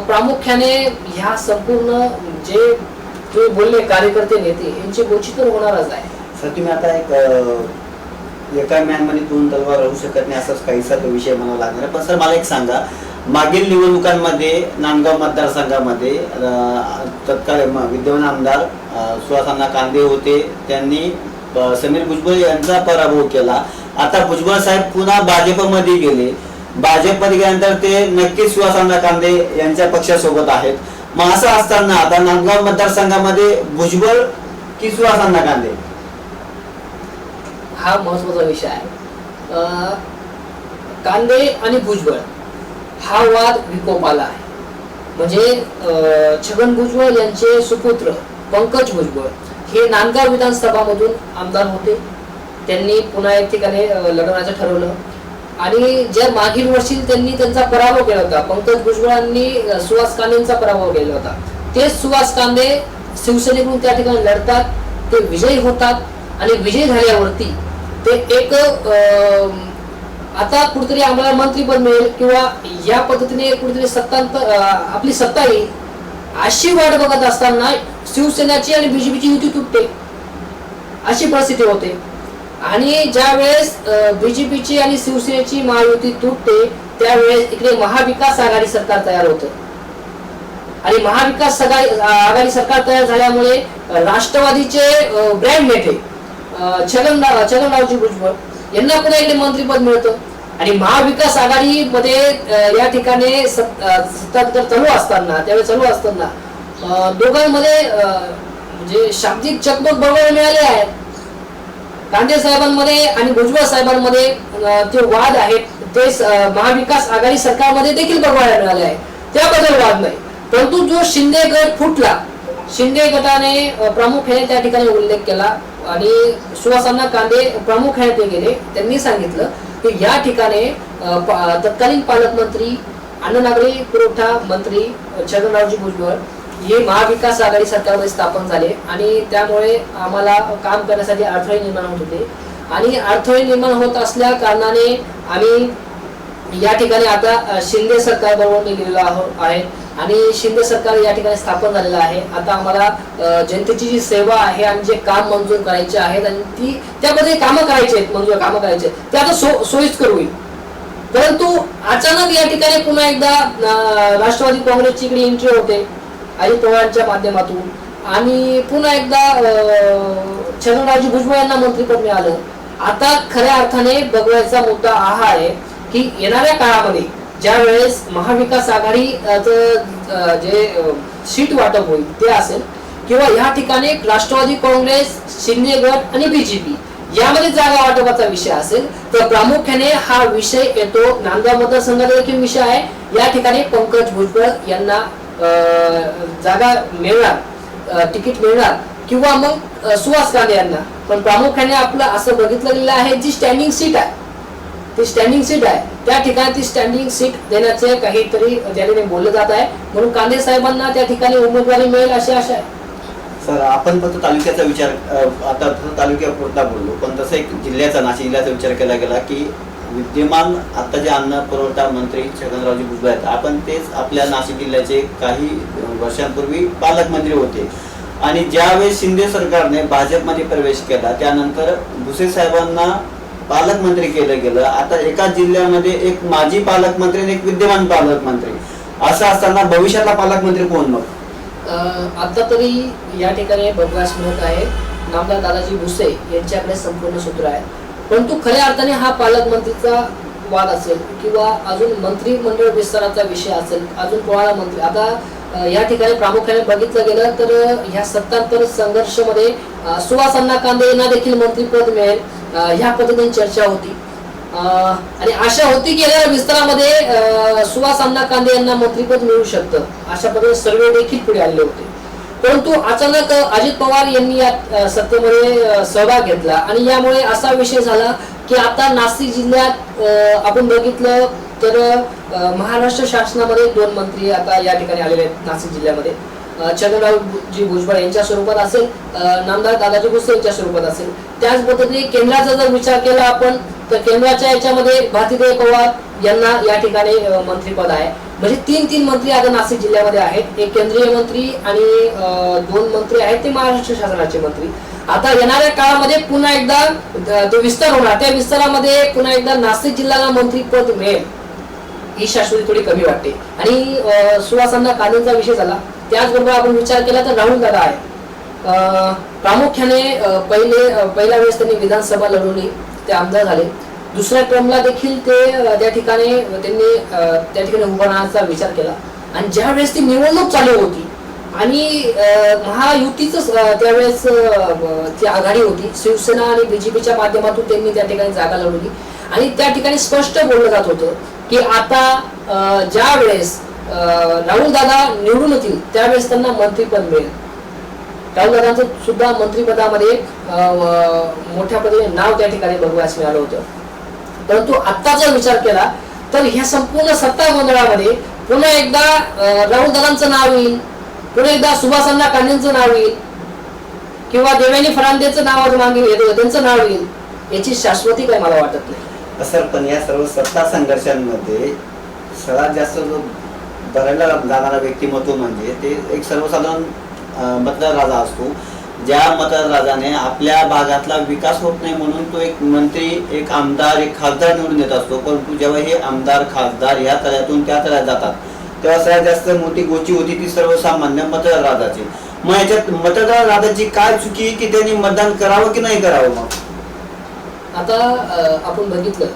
प्रामुख्याने ह्या संपूर्ण जे तुम्ही बोलले कार्यकर्ते नेते यांची गोची तर होणारच आहे. सर, तुम्ही आता एका मॅनमध्ये 2 तलवार राहू शकत नाही असंच काहीसा तो विषय म्हणावा लागणार आहे. पण सर मला एक सांगा, मागील निवडणुकांमध्ये नांदगाव मतदारसंघामध्ये तत्काळ विद्यमान आमदार सुहास कांदे होते, त्यांनी समीर भुजबळ यांचा पराभव केला. आता भुजबळ साहेब पुन्हा भाजपमध्ये गेले, भाजपमध्ये गेल्यानंतर ते नक्कीच सुहास कांदे यांच्या पक्षासोबत आहेत. मग असं असताना आता नांदगाव मतदारसंघामध्ये भुजबळ की सुहास कांदे, हा महत्वाचा विषय आहे. कांदे आणि भुजबळ हा वाद विकोपाला आहे. म्हणजे छगन भुजबळ यांचे सुपुत्र पंकज भुजबळ हे नांदगाव विधानसभा मधून आमदार होते, त्यांनी पुन्हा एक ठिकाणी लढवण्याचं ठरवलं आणि ज्या मागील वर्षी त्यांनी त्यांचा पराभव केला होता, पंकज भुजबळांनी सुहास कांदेंचा पराभव केला होता. ते सुहास कांदे शिवसेनेकडून त्या ठिकाणी लढतात, ते विजयी होतात आणि विजयी झाल्यावरती ते एक आता कुठेतरी आम्हाला मंत्रीपद मिळेल किंवा या पद्धतीने कुठेतरी आपली सत्ता येईल अशी वाट बघत असताना शिवसेनेची आणि बीजेपीची युती तुटते, अशी परिस्थिती होते. आणि ज्या वेळेस बीजेपीची आणि शिवसेनेची महायुती तुटते त्यावेळेस इकडे महाविकास आघाडी सरकार तयार होतं आणि महाविकास आघाडी सरकार तयार झाल्यामुळे राष्ट्रवादीचे ब्रँड नेते छगनरावजी भुजबळ यांना पुन्हा इकडे मंत्रीपद मिळतं आणि महाविकास आघाडी मध्ये या ठिकाणी सत्ता चालू असताना दोघांमध्ये म्हणजे शाब्दिक चकमक बरोबर मिळाले आहेत. कांदे साहेबांमध्ये आणि भुजबळ साहेबांमध्ये ते वाद आहेत ते महाविकास आघाडी सरकारमध्ये देखील बघायला मिळाले आहे, त्याबद्दल वाद नाही. परंतु जो शिंदे गट फुटला, शिंदे गटाने प्रामुख्याने त्या ठिकाणी उल्लेख केला आणि सुहासांना कांदे प्रामुख्याने ते गेले. त्यांनी सांगितलं की या ठिकाणी तत्कालीन पालकमंत्री, अन्न नागरी पुरवठा मंत्री छगनरावजी भुजबळ हे महाविकास आघाडी सरकारमध्ये स्थापन झाले आणि त्यामुळे आम्हाला काम करण्यासाठी अडथळे निर्माण होत होते आणि अडथळे निर्माण होत असल्या कारणाने आम्ही या ठिकाणी आता शिंदे सरकार बरोबर गेलेलो आहे आणि शिंदे सरकार या ठिकाणी स्थापन झालेलं आहे. आता आम्हाला जनतेची जी सेवा आहे आणि जे काम मंजूर करायचे आहेत आणि त्यामध्ये कामं करायचे आहेत, मंजूर कामं करायचे ते आता सोयीस्कर होईल. परंतु अचानक या ठिकाणी पुन्हा एकदा राष्ट्रवादी काँग्रेसची इकडे एंट्री होते अजित पवारांच्या माध्यमातून आणि पुन्हा एकदा छगनरावजी भुजबळ यांना मंत्रिपद मिळालं. आता खऱ्या अर्थाने बघायचा मुद्दा हा आहे की येणाऱ्या काळामध्ये ज्या वेळेस महाविकास आघाडीचं जे सीट वाटप होईल ते असेल किंवा या ठिकाणी राष्ट्रवादी काँग्रेस, शिंदे गट आणि बीजेपी यामध्ये जागा वाटपाचा विषय असेल तर प्रामुख्याने हा विषय येतो नांदगाव मतदारसंघाचा देखील विषय आहे. या ठिकाणी पंकज भुजबळ यांना जागा मिळणार, तिकीट मिळणार किंवा मग सुहास कांदे यांना. पण प्रामुख्याने आपलं असं बघितलं गेलं आहे जी स्टँडिंग सीट आहे, ती स्टँडिंग सीट आहे, त्या ठिकाणी ती स्टँडिंग सीट देण्याचे काहीतरी त्या ठिकाणी बोललं जात आहे. म्हणून कांदे साहेबांना त्या ठिकाणी उमेदवारी मिळेल अशी आशा आहे. सर, आपण फक्त तालुक्याचा विचार आता तालुक्यापुरता बोललो, पण तसं एक जिल्ह्याचा, नाशिक जिल्ह्याचा विचार केला गेला की विद्यमान आता जे अन्न पुरवठा मंत्री छगनरावजी भुजबळ आहेत, आपण तेच आपल्या नाशिक जिल्ह्याचे काही वर्षांपूर्वी पालकमंत्री होते आणि ज्यावेळेस शिंदे सरकारने भाजपमध्ये प्रवेश केला त्यानंतर भुसे साहेबांना पालकमंत्री केलं गेलं. आता एकाच जिल्ह्यामध्ये एक माजी पालकमंत्री आणि एक विद्यमान पालकमंत्री असं असताना भविष्यातला पालकमंत्री कोण मग? आता तरी या ठिकाणी बघण्यास मिळत आहे नामदार दादाजी भुसे यांच्याकडे संपूर्ण सूत्र आहे. परंतु खऱ्या अर्थाने हा पालकमंत्रीचा वाद असेल किंवा अजून मंत्रिमंडळ विस्ताराचा विषय असेल, अजून कोणाला मंत्री, आता या ठिकाणी प्रामुख्याने बघितलं गेलं तर ह्या सत्तांतर संघर्षामध्ये सुहासांना कांदे यांना देखील मंत्रिपद मिळेल ह्या पद्धतीने चर्चा होती आणि आशा होती की या विस्तारामध्ये सुहासांना कांदे यांना मंत्रिपद मिळू शकतं अशा पद्धतीने सर्वे देखील पुढे आलेले होते. परंतु अचानक अजित पवार यांनी या सत्तेमध्ये सहभाग घेतला आणि यामुळे असा विषय झाला की आता नाशिक जिल्ह्यात आपण बघितलं तर महाराष्ट्र शासनामध्ये 2 मंत्री आता या ठिकाणी आलेले आहेत नाशिक जिल्ह्यामध्ये. छगनरावजी भुजबळ यांच्या स्वरूपात असेल, नामदार दादाजी भुसे यांच्या स्वरूपात असेल. त्याच पद्धतीने केंद्राचा जर विचार केला आपण तर केंद्राच्या याच्यामध्ये भारतीदेव पवार यांना या ठिकाणी मंत्रिपद आहे. म्हणजे 3 मंत्री आता नाशिक जिल्ह्यामध्ये आहेत. एक केंद्रीय मंत्री आणि 2 मंत्री आहेत ते महाराष्ट्र शासनाचे मंत्री. आता येणाऱ्या काळामध्ये पुन्हा एकदा तो विस्तार होणार, त्या विस्तारामध्ये पुन्हा एकदा नाशिक जिल्ह्याला मंत्रिपद मिळेल ही शाश्वती थोडी कमी वाटते. आणि सुहासांना कांदेंचा विषय झाला, त्याचबरोबर आपण विचार केला तर राहुल दादा आहे. प्रामुख्याने पहिल्या वेळेस त्यांनी विधानसभा लढवली, ते आमदार झाले. दुसऱ्या टर्मला देखील ते त्या ठिकाणी उभा राहण्याचा विचार केला आणि ज्या वेळेस ती निवडणूक चालू होती आणि महायुतीच त्यावेळेस ती आघाडी होती, शिवसेना आणि बीजेपीच्या माध्यमातून त्यांनी त्या ठिकाणी जागा लढवली आणि त्या ठिकाणी स्पष्ट बोललं जात होतं की आता ज्या वेळेस राहुल दादा निवडून येतील त्यावेळेस त्यांना मंत्रिपद मिळेल. राहुल दादांचं सुद्धा मंत्रिपदामध्ये मोठ्या पद्धतीने नाव त्या ठिकाणी बघण्यास मिळालं होतं. परंतु आता जर विचार केला तर ह्या संपूर्ण सत्ता गोंधळामध्ये पुन्हा एकदा राहुल दादांचं नाव येईल, पुन्हा एकदा सुभाषांना कांदेंचं नाव येईल किंवा देवयानी फरांदेचं नाव मागे त्यांचं नाव येईल, याची शाश्वती काय मला वाटत नाही. सर, पण या सर्व सत्ता संघर्षांमध्ये सर्वात जास्त जो बघायला जाणारा व्यक्तिमत्व म्हणजे ते एक सर्वसाधारण मतदार राजा असतो. ज्या मतदार राजाने आपल्या भागातला विकास होत नाही म्हणून तो एक मंत्री, एक आमदार, एक खासदार निवडून येत असतो. परंतु जेव्हा हे आमदार, खासदार या तळ्यातून त्या तळ्यात जातात तेव्हा सगळ्यात जास्त मोठी गोची होती ती सर्वसामान्य मतदार राजाची. मग याच्यात मतदार राजाची काय चुकी की त्यांनी मतदान करावं की नाही करावं? मग आता आपण बघितलं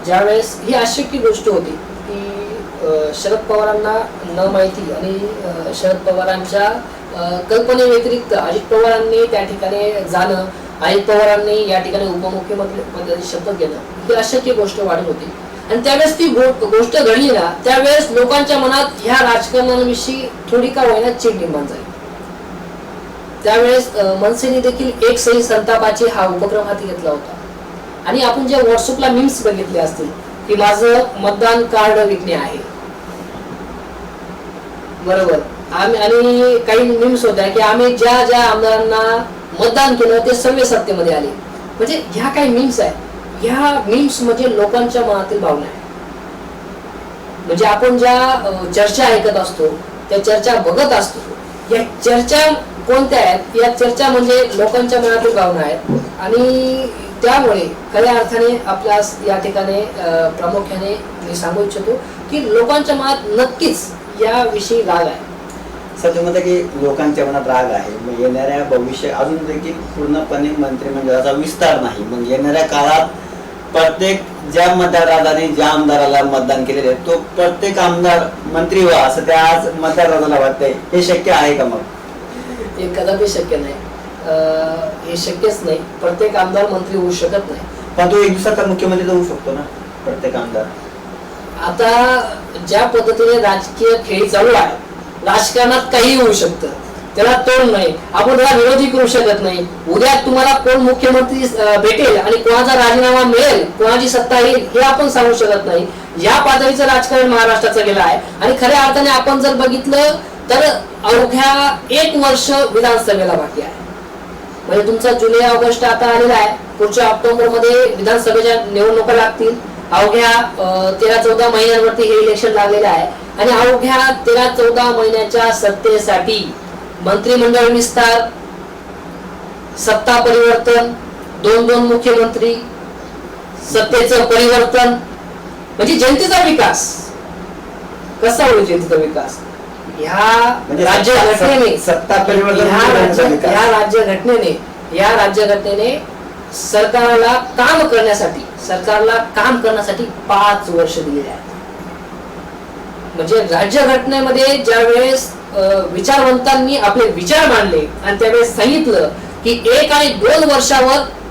ज्यावेळेस ही अशक्य गोष्ट होती की शरद पवारांना न माहिती आणि शरद पवारांच्या कल्पने व्यतिरिक्त अजित पवारांनी त्या ठिकाणी जाणं, अजित पवारांनी या ठिकाणी उपमुख्यमंत्री पदाची शपथ घेणं ही अशक्य गोष्ट वाटत होती. आणि त्यावेळेस ती गोष्ट घडली ना, त्यावेळेस लोकांच्या मनात ह्या राजकारणाविषयी थोडी का होईना चीड निर्माण झाली. त्यावेळेस मनसेने देखील एक सही संतापाची हा उपक्रम हाती घेतला होता. आणि आपण जे व्हॉट्सअपला मीम्स बघितले असतील की माझं मतदान कार्ड विकणे आहे, बरोबर, आणि काही मीम्स होत्या की आम्ही ज्या ज्या आमदारांना मतदान केलं ते सर्व सत्तेमध्ये आले. म्हणजे ह्या काही मीम्स आहे, ह्या मीम्स म्हणजे लोकांच्या मनातील भावना आहे. म्हणजे आपण ज्या चर्चा ऐकत असतो, त्या चर्चा बघत असतो, या चर्चा कोणत्या आहेत? या चर्चा म्हणजे लोकांच्या मनातील भावना आहेत. आणि त्यामुळे खऱ्या अर्थाने आपल्या या ठिकाणी प्रामुख्याने मी सांगू इच्छितो की लोकांच्या मनात नक्कीच याविषयी राग आहे. सर तुम्हाला की लोकांच्या मनात राग आहे, मग येणाऱ्या भविष्य अजून देखील पूर्णपणे मंत्रिमंडळाचा विस्तार नाही, मग येणाऱ्या काळात प्रत्येक ज्या मतदाराने ज्या आमदाराला मतदान केलेले आहे तो प्रत्येक आमदार मंत्री व्हा असं त्या आज मतदाराला वाटतंय, हे शक्य आहे का? मग हे कदापि शक्य नाही, हे शक्यच नाही. प्रत्येक आमदार मंत्री होऊ शकत नाही. पण तो एक दिवसाचा मुख्यमंत्री होऊ शकतो ना प्रत्येक आमदार. आता ज्या पद्धतीने राजकीय खेळ चालू आहे, राजकारणात काही होऊ शकतं, त्याला तोड नाही. आपण त्याला विरोधी करू शकत नाही. उद्या तुम्हाला कोण मुख्यमंत्री भेटेल आणि कोणाचा राजीनामा मिळेल, कोणाची सत्ता येईल हे आपण सांगू शकत नाही. या पातळीचं राजकारण महाराष्ट्राचं गेलं आहे. आणि खऱ्या अर्थाने आपण जर बघितलं तर अवघ्या 1 वर्ष विधानसभेला बाकी आहे. म्हणजे तुमचा जुलै ऑगस्ट आता आलेला आहे, पुढच्या ऑक्टोबर मध्ये विधानसभेच्या निवडणुका लागतील. अवघ्या 13-14 महिन्यांवरती हे इलेक्शन लागलेलं आहे. आणि अवघ्या 13-14 महिन्याच्या सत्तेसाठी मंत्रिमंडळ विस्तार, सत्ता परिवर्तन, 2-2 मुख्यमंत्री, सत्तेचं परिवर्तन, म्हणजे जनतेचा विकास कसा होईल? जनतेचा विकास ह्या राज्यघटनेने, सत्ता परिवर्तन, या राज्यघटनेने सरकारला काम करण्यासाठी 5 वर्ष दिलेले आहेत. म्हणजे राज्यघटनेमध्ये ज्यावेळेस विचारवंतांनी आपले विचार मांडले आणि त्यावेळेस सांगितलं की 1 आणि 2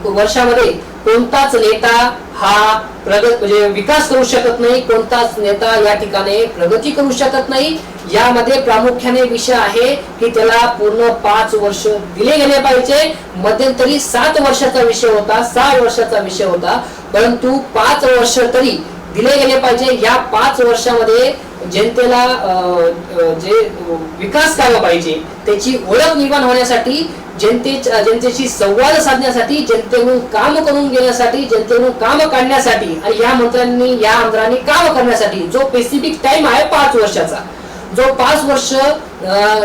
वर्षामध्ये कोणताच नेता हा म्हणजे विकास करू शकत नाही, कोणताच नेता या ठिकाणी प्रगती करू शकत नाही. यामध्ये प्रामुख्याने विषय आहे की त्याला पूर्ण 5 वर्ष दिले गेले पाहिजे. मध्यंतरी 7 वर्षाचा विषय होता, 6 वर्षाचा विषय होता, परंतु 5 वर्ष तरी दिले गेले पाहिजे. या 5 वर्षामध्ये जनतेला जे विकास करायला पाहिजे त्याची ओळख निर्माण होण्यासाठी, जनतेशी संवाद साधण्यासाठी, जनतेकडून काम करून घेण्यासाठी, जनतेकडून काम काढण्यासाठी आणि या मंत्र्यांनी या आमदारांनी काम करण्यासाठी जो स्पेसिफिक टाइम आहे 5 वर्षाचा, जो 5 वर्ष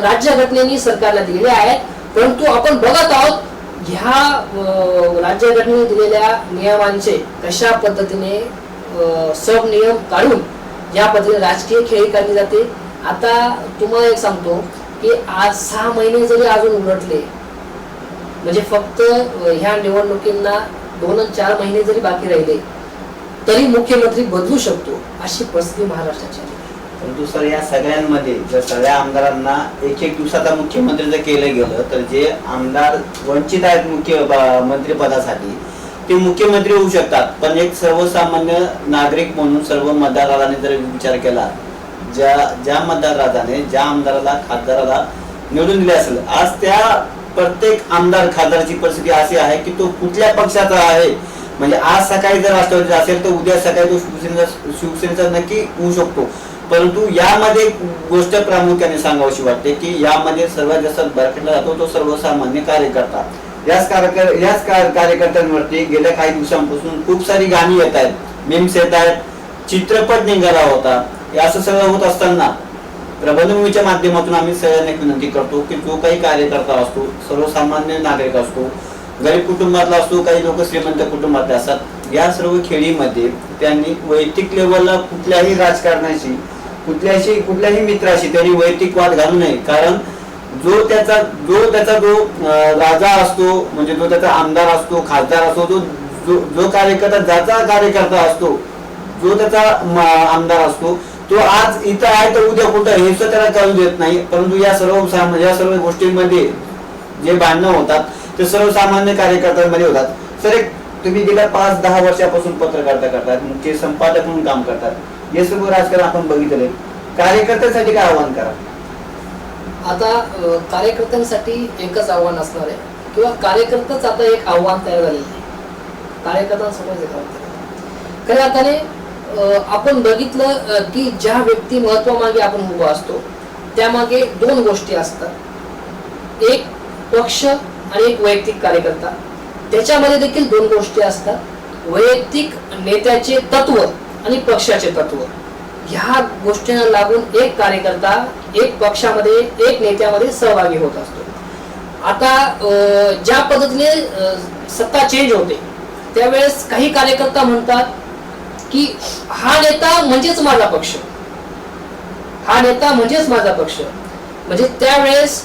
राज्यघटनेने सरकारला दिलेले आहेत. परंतु आपण बघत आहोत ह्या राज्यघटनेने दिलेल्या नियमांचे कशा पद्धतीने सब नियम काढून या पद्धतीने राजकीय खेळी काढली जाते. आता तुम्हाला एक सांगतो की आज 6 महिने जरी अजून उलटले, म्हणजे फक्त ह्या निवडणुकींना 2-4 महिने जरी बाकी राहिले तरी मुख्यमंत्री बदलू शकतो, अशी परिस्थिती महाराष्ट्राची आहे. परंतु सर या सगळ्यांमध्ये जर सगळ्या आमदारांना 1-1 दिवसाचा मुख्यमंत्री जर केलं गेलं तर जे आमदार वंचित आहेत मुख्यमंत्री पदासाठी ते मुख्यमंत्री होऊ शकतात. पण एक सर्वसामान्य नागरिक म्हणून सर्व मतदारांनी जर विचार केला, ज्या मतदाराने ज्या आमदाराला खासदाराला निवडून दिले असेल, आज त्या प्रत्येक आमदार खासदाराची परिस्थिती अशी आहे की तो कुठल्या पक्षाचा आहे. म्हणजे आज सकाळी जर राष्ट्रवादीचा असेल तर उद्या सकाळी तो शिवसेनेचा नक्की होऊ शकतो. परंतु यामध्ये गोष्ट प्रामुख्याने सांगावीशी वाटते की यामध्ये सर्वात जास्त भरकटला जातो तो सर्वसामान्य कार्यकर्ता. याच कार्यकर्त्यांवरती गेल्या काही दिवसांपासून खूप सारी गाणी येत आहेत, मीम्स येत आहेत, चित्रपट निघाला होता. असं सगळं होत असताना प्रबंधभूमीच्या माध्यमातून आम्ही सगळ्यांना विनंती करतो की जो काही कार्यकर्ता असतो, सर्वसामान्य नागरिक असतो, गरीब कुटुंबातला असतो, काही लोक श्रीमंत कुटुंबातले असतात, या सर्व खेळीमध्ये त्यांनी वैयक्तिक लेवलला कुठल्याही राजकारणाशी कुठल्याही मित्राशी त्यांनी वैयक्तिक वाद घालू नये. कारण जो त्याचा राजा असतो, म्हणजे जो त्याचा आमदार असतो, खासदार असतो, जो कार्यकर्ता ज्याचा कार्यकर्ता असतो, जो त्याचा आमदार असतो, तो आज इथं आहे तर उद्या कुठं हे सुद्धा त्याला कळू देत नाही. परंतु या सर्व गोष्टींमध्ये जे भांडणं होतात ते सर्वसामान्य कार्यकर्त्यांमध्ये होतात. सर एक तुम्ही गेल्या 5-10 वर्षापासून पत्रकारिता करतात, मुख्य संपादक म्हणून काम करतात, हे सर्व राजकारण आपण बघितले. कार्यकर्त्यांसाठी काय आव्हान करा? आता कार्यकर्त्यांसाठी एकच आव्हान असणार आहे, किंवा कार्यकर्ताच आता एक आव्हान तयार झालेलं आहे. कार्यकर्त्यांसमोर एक आव्हान खऱ्या अर्थाने आपण बघितलं की ज्या व्यक्ती महत्वामागे आपण उभा असतो त्यामागे दोन गोष्टी असतात, एक पक्ष आणि एक वैयक्तिक कार्यकर्ता. त्याच्यामध्ये देखील दोन गोष्टी असतात, वैयक्तिक नेत्याचे तत्व आणि पक्षाचे तत्व. ह्या गोष्टींना लागून एक कार्यकर्ता एक पक्षामध्ये एक नेत्यामध्ये सहभागी होत असतो. आता ज्या पद्धतीने सत्ता चेंज होते त्यावेळेस काही कार्यकर्ता म्हणतात की हा नेता म्हणजेच माझा पक्ष, हा नेता म्हणजेच माझा पक्ष. म्हणजे त्यावेळेस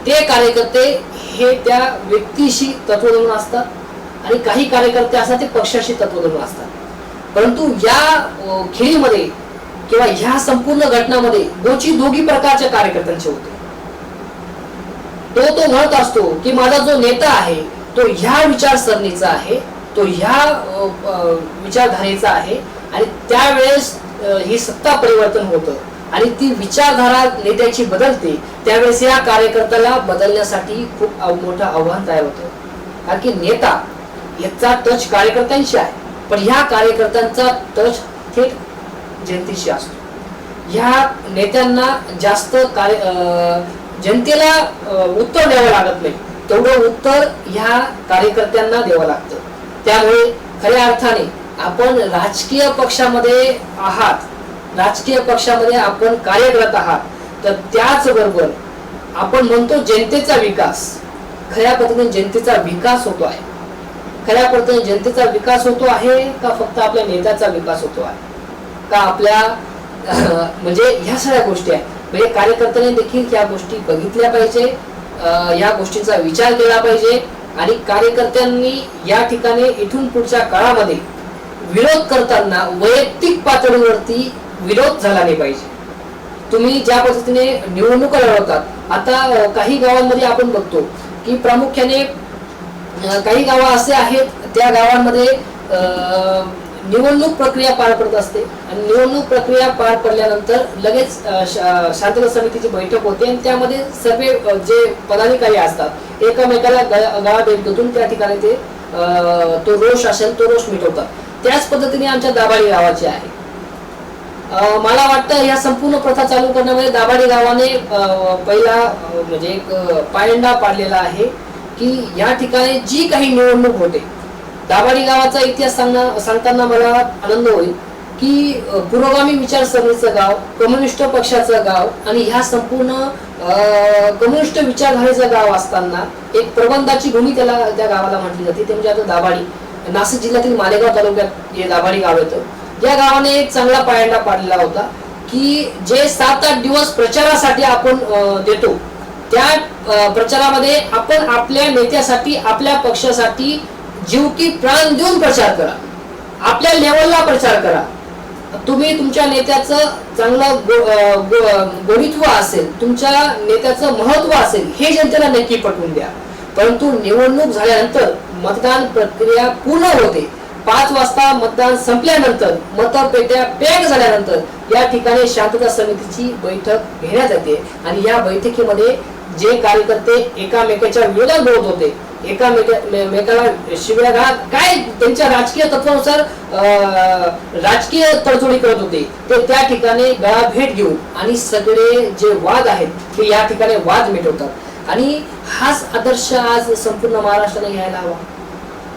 ते कार्यकर्ते हे त्या व्यक्तीशी तत्व धरून असतात आणि काही कार्यकर्ते असतात ते पक्षाशी तत्व धरून असतात. परंतु या खेळीमध्ये किंवा ह्या संपूर्ण घटनामध्ये दोघी प्रकारच्या कार्यकर्त्यांचे होते. तो म्हणत असतो की माझा जो नेता आहे तो ह्या विचारसरणीचा आहे, तो ह्या विचारधारेचा आहे, आणि त्यावेळेस ही सत्ता परिवर्तन होतं आणि ती विचारधारा नेत्याची बदलते. त्यावेळेस या कार्यकर्त्याला बदलण्यासाठी खूप मोठं आव्हान तयार होतं. कारण की नेता याचा टच कार्यकर्त्यांशी आहे, पण ह्या कार्यकर्त्यांचा टच थेट जनतेशी असतो. ह्या नेत्यांना जास्त जनतेला उत्तर द्यावं लागत नाही, तेवढं उत्तर ह्या कार्यकर्त्यांना द्यावं लागतं. त्यामुळे खऱ्या अर्थाने आपण राजकीय पक्षामध्ये आहात, राजकीय पक्षामध्ये आपण कार्यरत आहात, तर त्याचबरोबर आपण म्हणतो जनतेचा विकास. खऱ्या पद्धतीने जनतेचा विकास होतो आहे, खऱ्या पद्धतीने जनतेचा विकास होतो आहे का फक्त आपल्या नेत्याचा विकास होतो आहे का आपल्या म्हणजे ह्या सगळ्या गोष्टी आहेत. म्हणजे कार्यकर्त्यांनी देखील ह्या गोष्टी बघितल्या पाहिजे, या गोष्टींचा विचार केला पाहिजे, आणि कार्यकर्त्यांनी या ठिकाणी इथून पुढच्या काळामध्ये विरोध करताना वैयक्तिक पातळीवरती विरोध झाला नाही पाहिजे. तुम्ही ज्या पद्धतीने निवडणुका लढवतात, आता काही गावांमध्ये आपण बघतो की प्रामुख्याने काही गाव असे आहेत त्या गावांमध्ये निवडणूक प्रक्रिया पार पडत असते आणि निवडणूक प्रक्रिया पार पडल्यानंतर लगेच शांतता समितीची बैठक होते आणि त्यामध्ये सर्व जे पदाधिकारी असतात एकमेकाला गावात भेटून त्या ठिकाणी ते तो रोष असेल तो रोष मिटवतात. त्याच पद्धतीने आमच्या दाभाडी गावाची आहे. मला वाटतं या संपूर्ण प्रथा चालू करण्यामध्ये दाभाडी गावाने पहिला म्हणजे एक पायंडा पाडलेला आहे की या ठिकाणी जी काही निवडणूक होते, दाभाडी गावाचा इतिहास सांगताना मला आनंद होईल की पुरोगामी विचारसरणीचं गाव, कम्युनिस्ट पक्षाचं गाव आणि ह्या संपूर्ण कम्युनिस्ट विचारधारेचं गाव असताना एक प्रबंधाची भूमी त्या गावाला म्हटली जाते, ते म्हणजे आता दाभाडी. नाशिक जिल्ह्यातील मालेगाव तालुक्यात हे दाभाडी गाव येतं. या गावाने एक चांगला पायंडा पाडलेला होता की जे 7-8 दिवस प्रचारासाठी आपण देतो त्या प्रचारामध्ये आपण आपल्या नेत्यासाठी आपल्या पक्षासाठी जीव की प्राण देऊन प्रचार करा, आपल्या लेवलला प्रचार करा. तुम्ही तुमच्या नेत्याचं चांगलं गोडीत्व असेल, तुमच्या नेत्याचं महत्व असेल हे जनतेला नक्की पटवून द्या. परंतु निवडणूक झाल्यानंतर मतदान प्रक्रिया पूर्ण होते, 5 वाजता मतदान संपल्यानंतर मतपेट्या पॅक झाल्यानंतर या ठिकाणी शांतता समितीची बैठक घेण्यात येते आणि या बैठकीमध्ये जे कार्यकर्ते एकामेकाच्या विरोधात बोलत होते, एकामेकाला शिबिरा काय त्यांच्या राजकीय तत्वानुसार राजकीय तडजोडी करत होते, ते त्या ठिकाणी गळा भेट घेऊन आणि सगळे जे वाद आहेत ते या ठिकाणी वाद मिटवतात. आणि हाच आदर्श आज संपूर्ण महाराष्ट्राने घ्यायला हवा.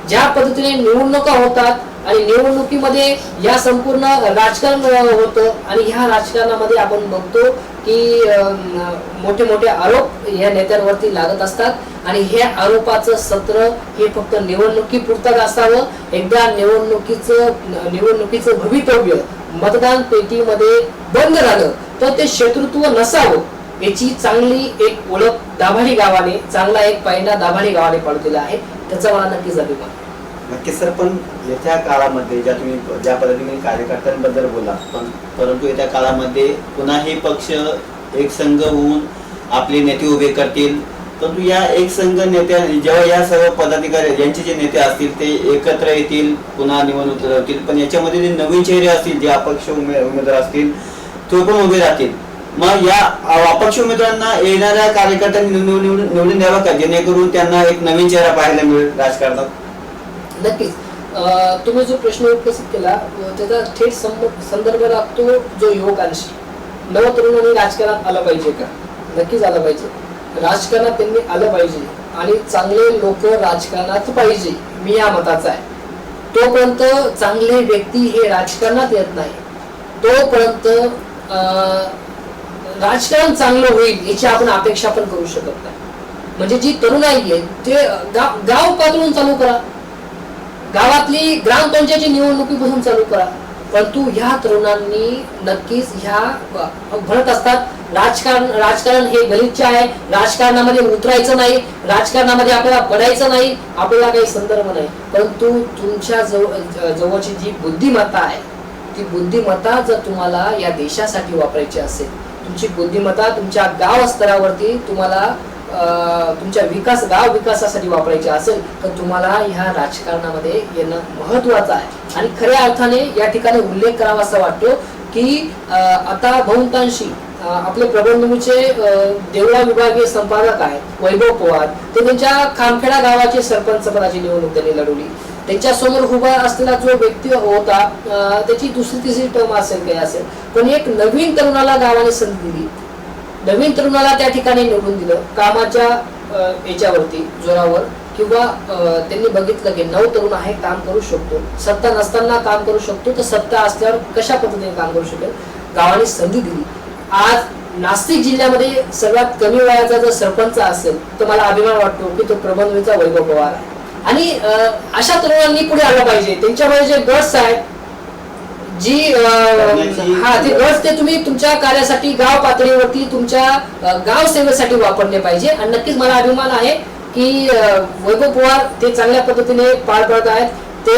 ज्या पद्धतीने निवडणुका होतात आणि निवडणुकीमध्ये या संपूर्ण राजकारण होतं आणि ह्या राजकारणामध्ये आपण बघतो की मोठे मोठे आरोप या नेत्यांवरती लागत असतात आणि हे आरोपाचं सत्र हे फक्त निवडणुकीपुरतं असावं. एकदा निवडणुकीचं भवितव्य मतदान पेटीमध्ये बंद झालं तर ते शत्रुत्व नसावं याची चांगली एक ओळख दाभाडी गावाने, चांगला एक पायंडा दाभाडी गावाने पाडलेला आहे. त्याचा मला नक्कीच अभिमान. नक्कीच सर, पण येत्या काळामध्ये ज्या पद्धतीने कार्यकर्त्यांबद्दल बोला, परंतु येत्या काळामध्ये पुन्हा हे पक्ष एक संघ होऊन आपले नेते उभे करतील, परंतु या एक संघ नेत्या जेव्हा या सर्व पदाधिकारी यांचे जे नेते असतील ते एकत्र येतील, पुन्हा निवडणूक लढवतील, पण याच्यामध्ये जे नवीन चेहरे असतील, जे अपक्ष उमेदवार असतील तो पण उभे राहतील. मग या अपक्ष उमेदवारांना येणाऱ्या कार्यकर्त्यांनी निवडून द्यावा का, जेणेकरून त्यांना एक नवीन चेहरा पाहायला मिळेल राजकारणात? नक्कीच. तुम्ही जो प्रश्न उपस्थित केला त्याचा थेट संदर्भ लागतो जो युवकांशी. नवतरुणांनी राजकारणात आलं पाहिजे का? नक्कीच आलं पाहिजे. राजकारणात त्यांनी आलं पाहिजे आणि चांगले लोक राजकारणात पाहिजे, मी या मताचा आहे. तोपर्यंत चांगले व्यक्ती हे राजकारणात येत नाही, तोपर्यंत राजकारण चांगलं होईल याची आपण अपेक्षा पण करू शकत नाही. म्हणजे जी तरुणाई आहे ते गाव पातळून चालू करा, गावातली ग्रामपंचायतची निवडणुकीपासून चालू करा. परंतु ह्या तरुणांनी नक्कीच ह्या म्हणत असतात राजकारण हे गलिच्छ आहे, राजकारणामध्ये उतरायचं नाही, राजकारणामध्ये आपल्याला पडायचं नाही, आपल्याला काही संदर्भ नाही. परंतु तुमच्या जवळची जी बुद्धिमत्ता आहे ती बुद्धिमत्ता जर तुम्हाला या देशासाठी वापरायची असेल, तुमची बुद्धिमत्ता तुमच्या गाव स्तरावरती तुम्हाला तुमच्या गाव विकासासाठी वापरायचे असेल तर तुम्हाला ह्या राजकारणामध्ये येणं महत्वाचं आहे. आणि खऱ्या अर्थाने या ठिकाणी उल्लेख करावा असा वाटतो की आता बहुतांशी आपले प्रबंधभूमीचे देवळा विभागीय संपादक आहेत वैभव पवार, ते त्यांच्या खामखेडा गावाचे सरपंच पदाची निवडणूक त्यांनी लढवली. त्यांच्या समोर उभा असलेला जो व्यक्ती होता त्याची दुसरी तिसरी टर्म असेल काही असेल, पण एक नवीन तरुणाला गावाने संधी दिली, नवीन तरुणाला त्या ठिकाणी निवडून दिलं कामाच्या याच्यावरती जोरावर, किंवा त्यांनी बघितलं की नव तरुण आहे, काम करू शकतो, सत्ता नसताना काम करू शकतो, तर सत्ता असल्यावर कशा पद्धतीने काम करू शकेल, गावाने संधी दिली. आज नाशिक जिल्ह्यामध्ये सर्वात कमी वयाचा जर सरपंच असेल तर मला अभिमान वाटतो की तो प्रबंधभूमीचा वैभव पवार आहे. आणि अशा तरुणांनी पुढे आलं पाहिजे. त्यांच्यामध्ये जे गट्स आहेत, जी ते गट्स ते तुम्ही तुमच्या कार्यासाठी गाव पातळीवरती तुमच्या गाव सेवेसाठी वापरले पाहिजे. आणि नक्कीच मला अभिमान आहे की वैभव पवार ते चांगल्या पद्धतीने पार पडत आहेत. ते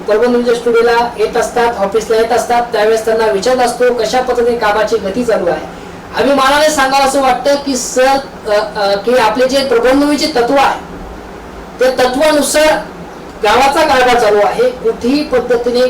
परभणीच्या स्टुडिओला येत असतात, ऑफिसला येत असतात, त्यावेळेस त्यांना विचारत असतो कशा पद्धतीने कामाची गती चालू आहे. अभिमानाने सांगावं असं वाटतं की की आपले जे प्रबंधभूमीचे तत्व आहे त्या तत्वानुसार गावाचा कारभार चालू आहे. कुठेही पद्धतीने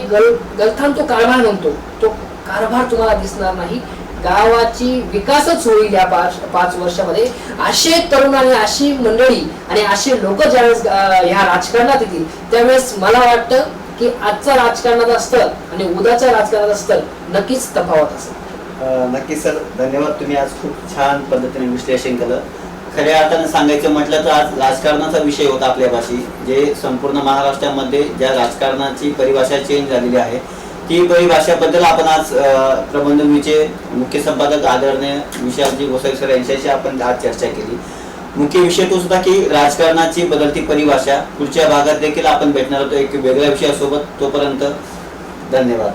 गलथान तो कारभार म्हणतो, तो कारभार तुम्हाला दिसणार नाही. गावाची विकासच होईल या 5 वर्षामध्ये. असे तरुण आणि अशी मंडळी आणि असे लोक ज्यावेळेस ह्या राजकारणात येतील त्यावेळेस मला वाटतं की आजचा राजकारणात असतं आणि उद्याच्या राजकारणात असतं नक्कीच तफावत असेल. नक्कीच सर, धन्यवाद. तुम्ही आज खूप छान पद्धतीने विश्लेषण केलं. खऱ्या अर्थाने सांगायचं म्हटलं तर आज राजकारणाचा विषय होता आपल्यापाशी, जे संपूर्ण महाराष्ट्रामध्ये ज्या राजकारणाची परिभाषा चेंज झालेली आहे ती परिभाषाबद्दल आपण आज प्रबंधभूमीचे मुख्य संपादक आदरणीय विशालजी गोसावी सर यांच्याशी आपण आज चर्चा केली. मुख्य विषय तोच होता की राजकारणाची बदलती परिभाषा. पुढच्या भागात देखील आपण भेटणार होतो एक वेगळ्या विषयासोबत. तोपर्यंत धन्यवाद.